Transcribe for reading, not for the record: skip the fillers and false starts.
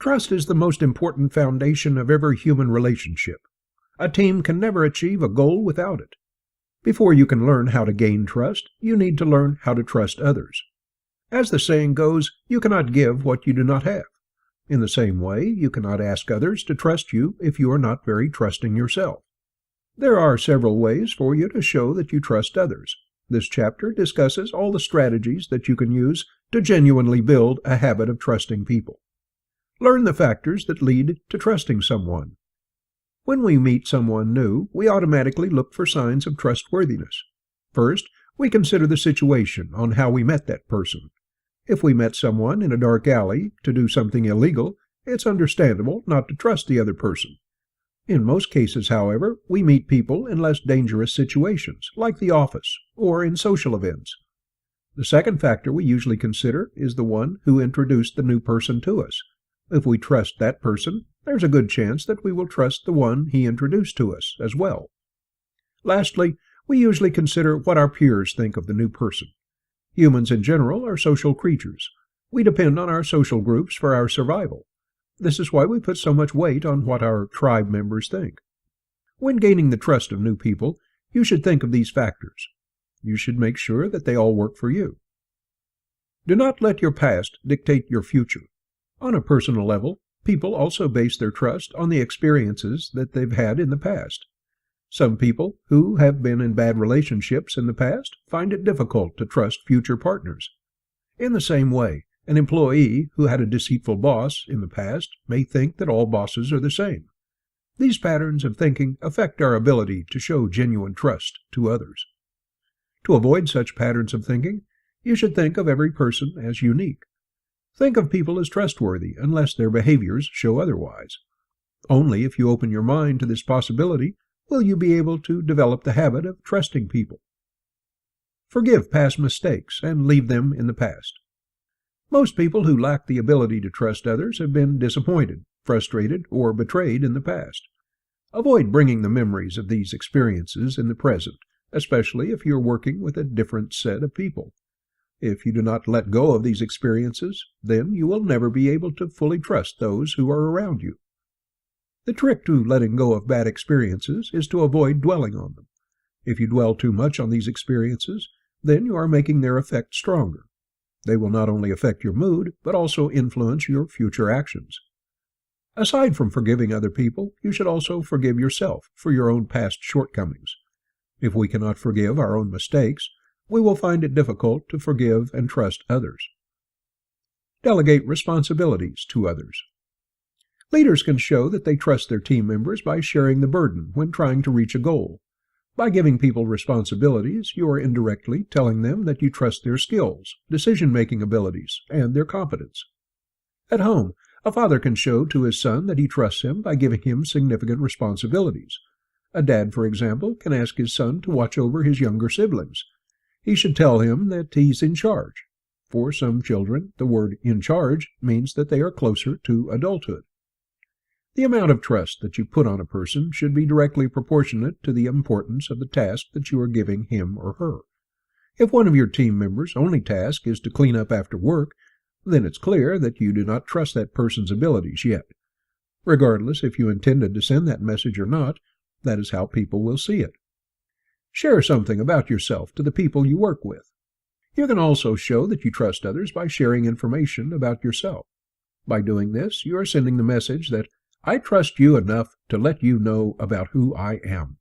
Trust is the most important foundation of every human relationship. A team can never achieve a goal without it. Before you can learn how to gain trust, you need to learn how to trust others. As the saying goes, you cannot give what you do not have. In the same way, you cannot ask others to trust you if you are not very trusting yourself. There are several ways for you to show that you trust others. This chapter discusses all the strategies that you can use to genuinely build a habit of trusting people. Learn the factors that lead to trusting someone. When we meet someone new, we automatically look for signs of trustworthiness. First, we consider the situation on how we met that person. If we met someone in a dark alley to do something illegal, it's understandable not to trust the other person. In most cases, however, we meet people in less dangerous situations, like the office or in social events. The second factor we usually consider is the one who introduced the new person to us. If we trust that person, there's a good chance that we will trust the one he introduced to us as well. Lastly, we usually consider what our peers think of the new person. Humans in general are social creatures. We depend on our social groups for our survival. This is why we put so much weight on what our tribe members think. When gaining the trust of new people, you should think of these factors. You should make sure that they all work for you. Do not let your past dictate your future. On a personal level, people also base their trust on the experiences that they've had in the past. Some people who have been in bad relationships in the past find it difficult to trust future partners. In the same way, an employee who had a deceitful boss in the past may think that all bosses are the same. These patterns of thinking affect our ability to show genuine trust to others. To avoid such patterns of thinking, you should think of every person as unique. Think of people as trustworthy unless their behaviors show otherwise. Only if you open your mind to this possibility will you be able to develop the habit of trusting people. Forgive past mistakes and leave them in the past. Most people who lack the ability to trust others have been disappointed, frustrated, or betrayed in the past. Avoid bringing the memories of these experiences in the present, especially if you're working with a different set of people. If you do not let go of these experiences, then you will never be able to fully trust those who are around you. The trick to letting go of bad experiences is to avoid dwelling on them. If you dwell too much on these experiences, then you are making their effect stronger. They will not only affect your mood, but also influence your future actions. Aside from forgiving other people, you should also forgive yourself for your own past shortcomings. If we cannot forgive our own mistakes, we will find it difficult to forgive and trust others. Delegate responsibilities to others. Leaders can show that they trust their team members by sharing the burden when trying to reach a goal. By giving people responsibilities, you are indirectly telling them that you trust their skills, decision-making abilities, and their competence. At home, a father can show to his son that he trusts him by giving him significant responsibilities. A dad, for example, can ask his son to watch over his younger siblings. He should tell him that he's in charge. For some children, the word "in charge" means that they are closer to adulthood. The amount of trust that you put on a person should be directly proportionate to the importance of the task that you are giving him or her. If one of your team members' only task is to clean up after work, then it's clear that you do not trust that person's abilities yet. Regardless if you intended to send that message or not, that is how people will see it. Share something about yourself to the people you work with. You can also show that you trust others by sharing information about yourself. By doing this, you are sending the message that I trust you enough to let you know about who I am.